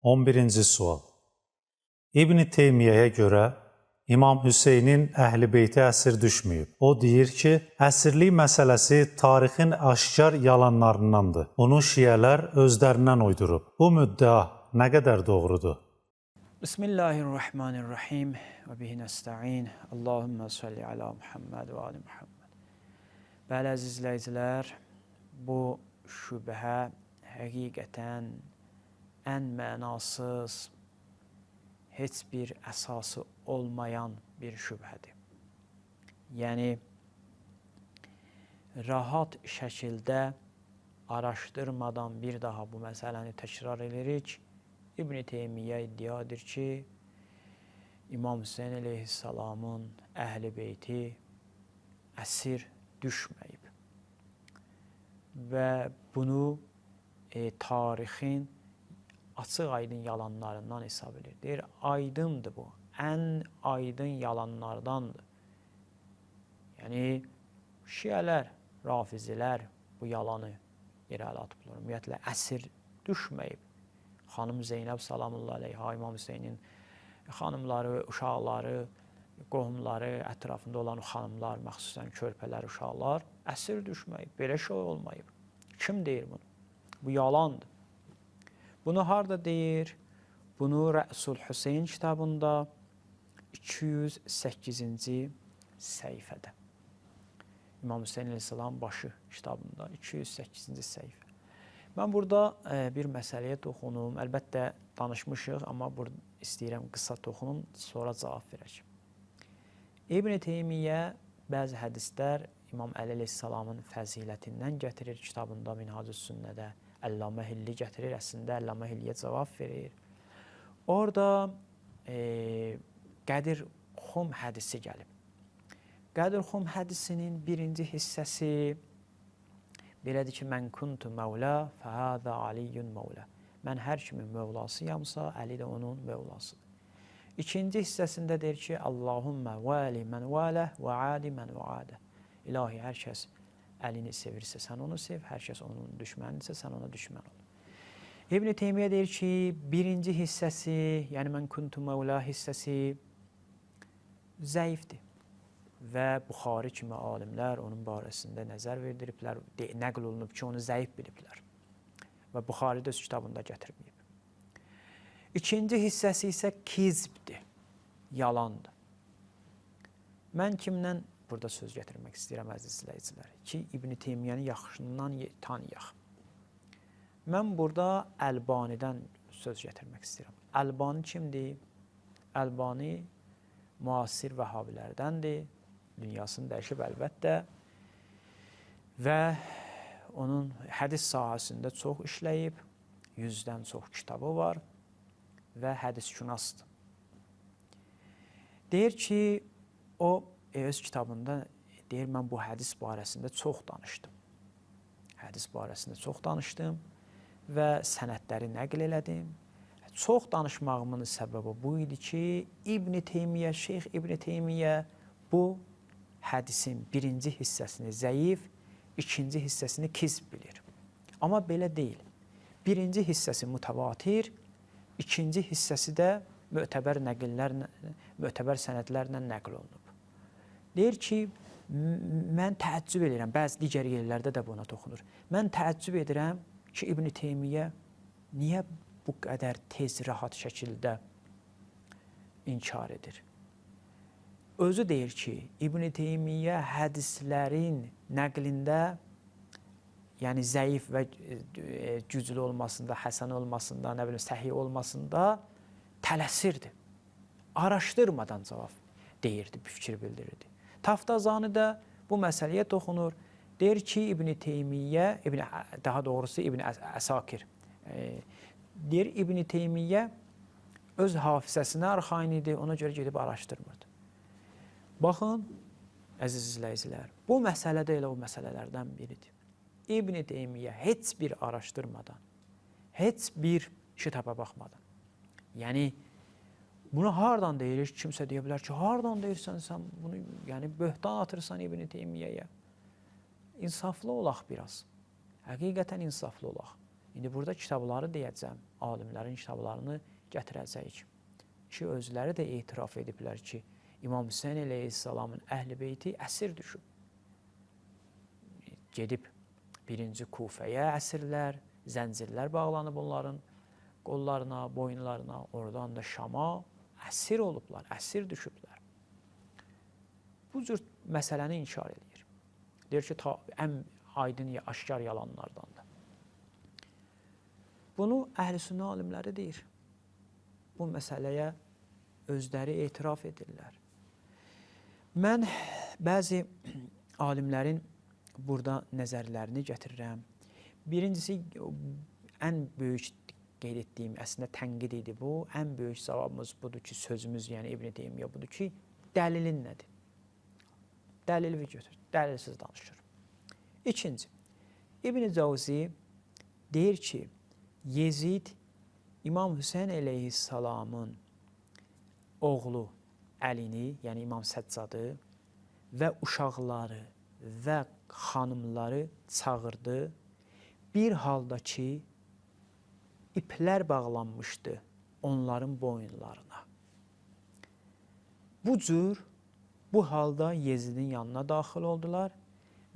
11-ci sual. İbn Teymiyəyə görə İmam Hüseynin Əhl-i Beytə əsir düşməyib. O deyir ki, əsirlik məsələsi tarixin aşkar yalanlarındandır. Bunu şiyələr özlərindən uydurub. Bu müddəa nə qədər doğrudur? Bismillahirrahmanirrahim və bihi nəstəin. Allahümmə salli alə Muhammed və ali Muhammed. Bəli, əziz izləyicilər, bu şübhə həqiqətən ən mənasız, heç bir əsası olmayan bir şübhədir. Yəni, rahat şəkildə araşdırmadan bir daha bu məsələni təkrar edirik. İbn Teymiyyə iddia edir ki, İmam Hüseyin əleyhissalamın Əhl-i Beyti əsir düşməyib. Və bunu tarixin açıq-aydın yalanlarından hesab edir. Deyir, aydındır bu. Ən aydın yalanlardandır. Yəni, şiyələr, rafizilər bu yalanı irəli atıblar. Ümumiyyətlə, əsir düşməyib. Xanım Zeynəb salamullah əleyha, İmam Hüseynin xanımları, uşaqları, qohumları, ətrafında olan xanımlar, məxsusən körpələr, uşaqlar əsir düşməyib. Belə şey olmayıb. Kim deyir bunu? Bu yalandır. Bunu harada deyir? Bunu Rəsul Hüseyn kitabında 208-ci səhifədə. İmam Hüseyin əleyhissalam başı kitabında 208-ci səhifə. Mən burada bir məsələyə toxunum. Əlbəttə danışmışıq, amma burada istəyirəm qısa toxunum, sonra cavab verək. İbn Teymiyyə bəzi hədislər İmam Əli əleyhissalamın fəzilətindən gətirir kitabında Minhacü's Sünnədə. Əllamə Hilli gətirir, əslində Əllamə Hilliyə cavab verir. Orada Qədir Xum hədisi gəlib. Qədir Xum hədisinin birinci hissəsi belədir ki, mən kuntu məvlə fəhədə aliyyun məvlə. Mən hər kimin mövlasıyamsa, Əli də onun mövlasıdır. İkinci hissəsində deyir ki, Allahümmə vəli mən vələ və adi mən və adə. İlahi, hər kəs Əlini sevirsə, sən onu sev, hər kəs onun düşmənidirsə, sən ona düşmən ol. İbn Teymiyyə deyir ki, birinci hissəsi, yəni mən kuntu məvlə hissəsi zəifdir. Və Buxari kimi alimlər onun barəsində nəzər verdiriblər, nəql olunub ki, onu zəif biliblər. Və Buxari də öz kitabında gətirməyib. İkinci hissəsi isə kizbdir, yalandır. Mən kimdən burada söz gətirmək istəyirəm, əziz izləyicilər, ki, İbn Teymiyyəni yaxşından tanıyaq. Mən burada Əlbanidən söz gətirmək istəyirəm. Əlbani kimdir? Əlbani müasir vəhabilərdəndir. Dünyasını dəyişib əlbəttə və onun hədis sahəsində çox işləyib, 100-dən çox kitabı var və hədiskünasdır. Deyir ki, o öz kitabında deyir, mən bu hədis barəsində çox danışdım. Hədis barəsində çox danışdım və sənədləri nəql elədim. Çox danışmağımın səbəbi bu idi ki, İbn Teymiyyə, Şeyx İbn Teymiyyə bu hədisin birinci hissəsini zəif, ikinci hissəsini kizb bilir. Amma belə deyil. Birinci hissəsi mütəvatir, ikinci hissəsi də mötəbər sənədlərlə nəql olunub. Deyir ki, mən təəccüb edirəm, bəzi digər yerlərdə də buna toxunur. Mən təəccüb edirəm ki, İbn Teymiyyə niyə bu qədər tez, rahat şəkildə inkar edir? Özü deyir ki, İbn Teymiyyə hədislərin nəqlində, yəni zəif və güclü olmasında, həsən olmasında, nə bilim, səhih olmasında tələsirdi. Araşdırmadan cavab deyirdi, fikir bildirirdi. Taftazani də bu məsələyə toxunur. Deyir ki, İbn Teymiyyə, daha doğrusu İbn Əsakir, deyir İbn Teymiyyə öz hafizəsinə arxain idi, ona görə gedib araşdırmırdı. Baxın, əziz izləyicilər, bu məsələ də elə o məsələlərdən biridir. İbn Teymiyyə heç bir araşdırmadan, heç bir kitaba baxmadan, yəni bunu hardan deyirik? Kimsə deyə bilər ki, hardan deyirsən sən bunu, yəni böhtan atırsan İbn Teymiyyəyə. İnsaflı olaq biraz. Həqiqətən insaflı olaq. İndi burada kitabları deyəcəm, alimlərin kitablarını gətirəcəyik ki, özləri də etiraf ediblər ki, İmam Hüseyn əleyhissalamın əhl-i beyti əsir düşüb. Gedib birinci Kufəyə əsirlər, zəncirlər bağlanıb onların qollarına, boyunlarına, oradan da Şama əsir olublar, əsir düşüblər. Bu cür məsələni inkar edir. Deyir ki, ən aydın, aşkar yalanlardandır. Bunu əhl-i-sünnə alimləri deyir. Bu məsələyə özləri etiraf edirlər. Mən bəzi alimlərin burada nəzərlərini gətirirəm. Birincisi, ən böyük qeyd etdiyim, əslində tənqid idi bu. Ən böyük cavabımız budur ki, sözümüz, yəni İbn Teymiyyə budur ki, dəlilin nədir? Dəlili götür, dəlilsiz danışır. İkinci, İbn Cavzi deyir ki, Yezid İmam Hüseyn əleyhissalamın oğlu Əlini, yəni İmam Səccadı və uşaqları və xanımları çağırdı. Bir halda ki, iplər bağlanmışdı onların boyunlarına. Bu cür, bu halda Yezidin yanına daxil oldular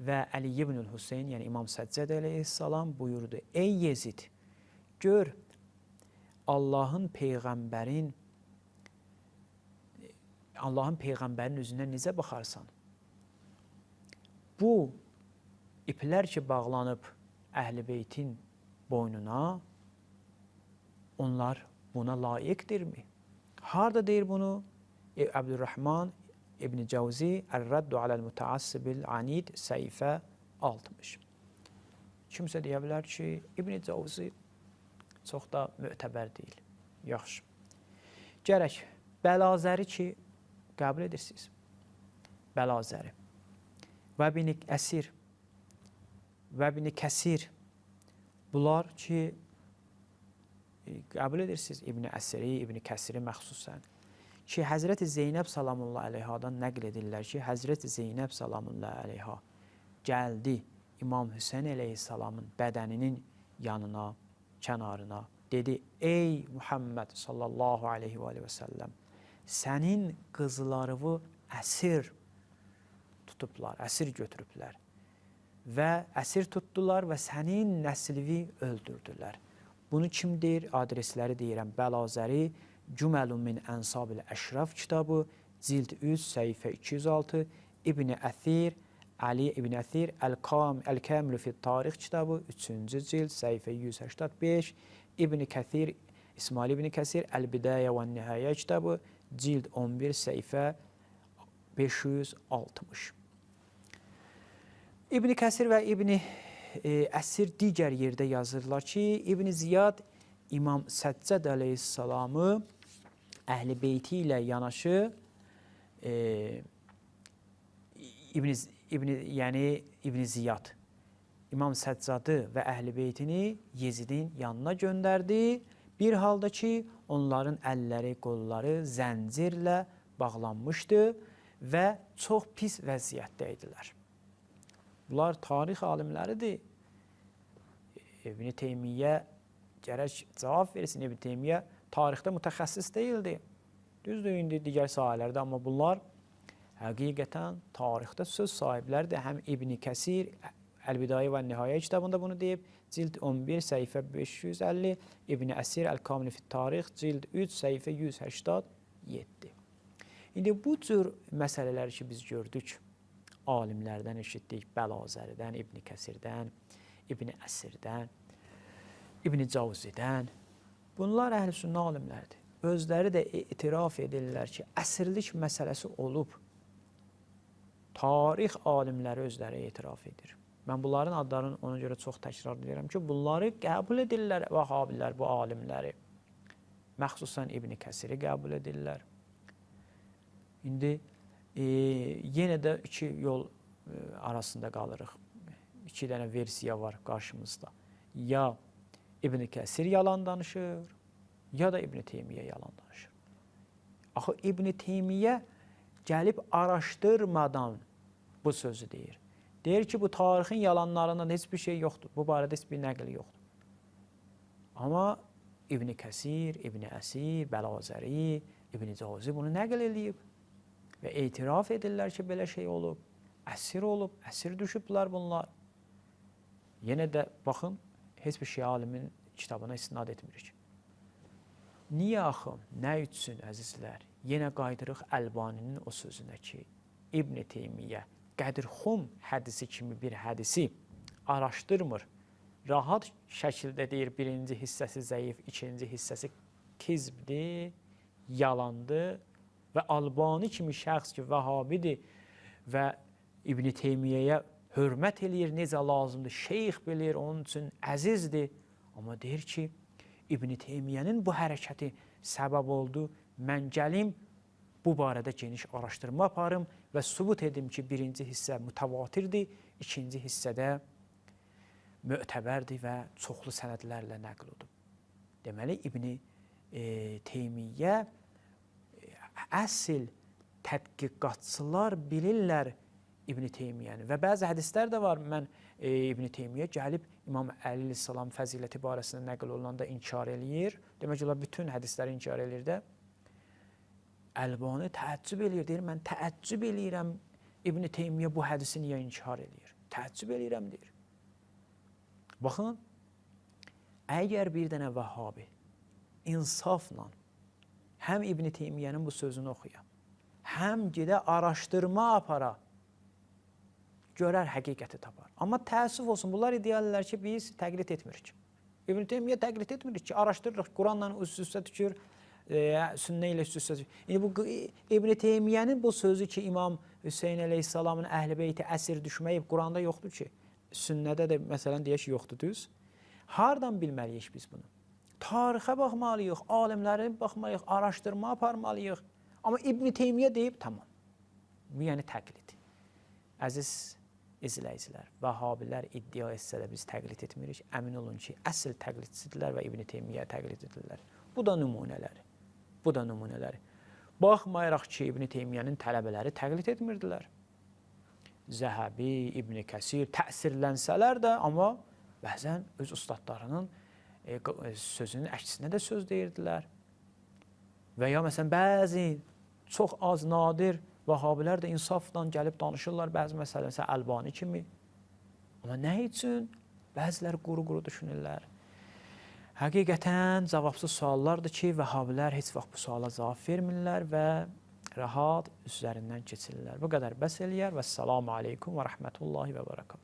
və Əli ibn Hüseyn, yəni İmam Səccəd əleyhissalam buyurdu, ey Yezid, gör, Allahın Peyğəmbərin üzünə necə baxarsan? Bu iplər ki, bağlanıb Əhl-i Beytin boynuna, onlar buna layiqdirmi? Harada deyir bunu? Əbdülrahman İbn Cavzi Ər-Raddu aləl-Mütəassibil Anid səhifə 60. Kimsə deyə bilər ki, İbn Cavzi çox da mötəbər deyil. Yaxşı. Gərək Bəlazəri ki, qəbul edirsiniz. Bəlazəri. Və İbn Əsir və İbn Kəsir. Bunlar ki, qəbul edirsiniz İbn Əsiri, İbn Kəsiri məxsusən. Ki, Həzrəti Zeynəb salamullah əleyhadan nəql edirlər ki, Həzrəti Zeynəb salamullah əleyha gəldi İmam Hüseyn əleyhissalamın bədəninin yanına, kənarına, dedi, ey Muhammed sallallahu aleyhi və səlləm, sənin qızlarını əsir tutublar, əsir götürüblər və əsir tutdular və sənin nəslini öldürdülər. Bunu kim deyir? Adresləri deyirəm. Bəlazəri, Cüməlun min Ənsabil Əşraf kitabı, cild 3, səhifə 206, İbn Əthir, Ali İbn Əthir, Əl-Kamil fi Tarix kitabı, 3-cü cild, səhifə 185, İbn Kəthir, İsmail İbn Kəsir, Əl-Bidayə və Nihayyə kitabı, cild 11, səhifə 560. İbn Kəsir və İbn Əsir digər yerdə yazırlar ki, İbn Ziyad İmam Səccəd əleyhissalamı Əhl-i Beyti ilə yanaşı İbn Ziyad İmam Səccadı və Əhl-i Beytini Yezidin yanına göndərdi. Bir halda ki, onların əlləri, qolları zəncirlə bağlanmışdı və çox pis vəziyyətdə idilər. Bunlar tarix alimləridir. İbn Teymiyyə gərək cavab versin. İbn Teymiyyə tarixdə mütəxəssis deyildi. Düzdür, indi digər sahələrdə, amma bunlar həqiqətən tarixdə söz sahiblərdir. Həm İbn Kəsir, Əl-Bidayə və Nihayyə kitabında bunu deyib, cild 11, səhifə 550, İbn Əsir, Əl-Kamil fi Tarix, cild 3, səhifə 187. İndi bu cür məsələləri ki, biz gördük, alimlərdən eşitdik, Bəlazəridən, İbn Kəsirdən, İbn Əsirdən, İbn Cavzidən. Bunlar əhl-i-sünnə alimlərdir. Özləri də etiraf edirlər ki, əsirlik məsələsi olub. Tarix alimləri özləri etiraf edir. Mən bunların adlarını ona görə çox təkrar edirəm ki, bunları qəbul edirlər Vəhabilər, bu alimləri. Məxsusən İbn Kəsiri qəbul edirlər. İndi yenə də iki yol arasında qalırıq. İki dənə versiya var qarşımızda. Ya İbn Kəsir yalan danışır, ya da İbn Teymiyyə yalan danışır. Axı İbn Teymiyyə gəlib araşdırmadan bu sözü deyir. Deyir ki, bu tarixin yalanlarından heç bir şey yoxdur. Bu barədə heç bir nəql yoxdur. Amma İbn Kəsir, İbn Əsir, Bəlazəri, İbn Cavzi bunu nəql eləyib və etiraf edirlər ki, belə şey olub, əsir olub, əsir düşüblər bunlar. Yenə də baxın, heç bir şey alimin kitabına istinad etmirik. Niyə axı, nə üçün əzizlər? Yenə qayıdırıq Əlbaninin o sözünə ki, İbn Teymiyyə Qədirxum hədisi kimi bir hədisi araşdırmır. Rahat şəkildə deyir, birinci hissəsi zəif, ikinci hissəsi kizbdir, yalandır və Albani kimi şəxs ki, Vəhabidir və İbn Teymiyyəyə hörmət eləyir, necə lazımdır, şeyx bilir, onun üçün əzizdir. Amma deyir ki, İbn Teymiyyənin bu hərəkəti səbəb oldu, mən gəlim, bu barədə geniş araşdırma aparım və sübut edim ki, birinci hissə mütəvatirdir, ikinci hissədə mötəbərdir və çoxlu sənədlərlə nəql olunub. Deməli, İbn Teymiyyə əsl tədqiqatçılar bilirlər İbn Teymiyyəni və bəzi hədislər də var. Mən İbn Teymiyyə gəlib İmam Əli əleyhissalam fəziləti barəsində nəql olunanda inkar eləyir. Demək olar, bütün hədisləri inkar eləyir də. Əlbani təəccüb eləyir, deyir, mən təəccüb eləyirəm İbn Teymiyyə bu hədisi niyə inkar eləyir? Təəccüb eləyirəm, deyir. Baxın, əgər bir dənə Vəhabi insafla həm İbn Teymiyyənin bu sözünü oxuya, həm gedə araşdırma apara, görər, həqiqəti tapar. Amma təəssüf olsun, bunlar iddialılar ki, biz təqlid etmirik. İbn Teymiyyə təqlid etmirik ki, araşdırırıq, Quranla üst-üstə tükür, sünnə ilə üst-üstə tükür. Bu İbn Teymiyyənin bu sözü ki, İmam Hüseyin əleyhissalamın əhl-i beyti əsir düşməyib, Quranda yoxdur ki. Sünnədə də məsələn deyək ki, yoxdur, düz. Hardan bilməliyik biz bunu? Tarixə baxmalıyıq, alimlərə baxmalıyıq, araşdırma aparmalıyıq. Amma İbn Teymiyyə deyib, tamam. Bu yəni təqlid. Əziz izləyicilər, Vəhabilər iddia etsə də biz təqlid etmirik. Əmin olun ki, əsl təqlidçidirlər və İbn Teymiyyə təqlid edirlər. Bu da nümunələri. Bu da nümunələri. Baxmayaraq ki, İbn Teymiyyənin tələbələri təqlid etmirdilər. Zəhəbi, İbn Kəsir təsirlənsələr də, amma bəzən öz ustadlarının sözünün əksinə də söz deyirdilər. Və ya məsələn, bəzi çox az nadir Vəhabilər də insafla gəlib danışırlar bəzi məsələ, məsələn, Əlbani kimi. Amma nə üçün? Bəzilər quru-quru düşünürlər. Həqiqətən cavabsız suallardır ki, Vəhabilər heç vaxt bu suala cavab vermirlər və rahat üzərindən keçirlər. Bu qədər bəs eləyər və əssalamu aleykum və rəhmətullahi və bərəkatuhu.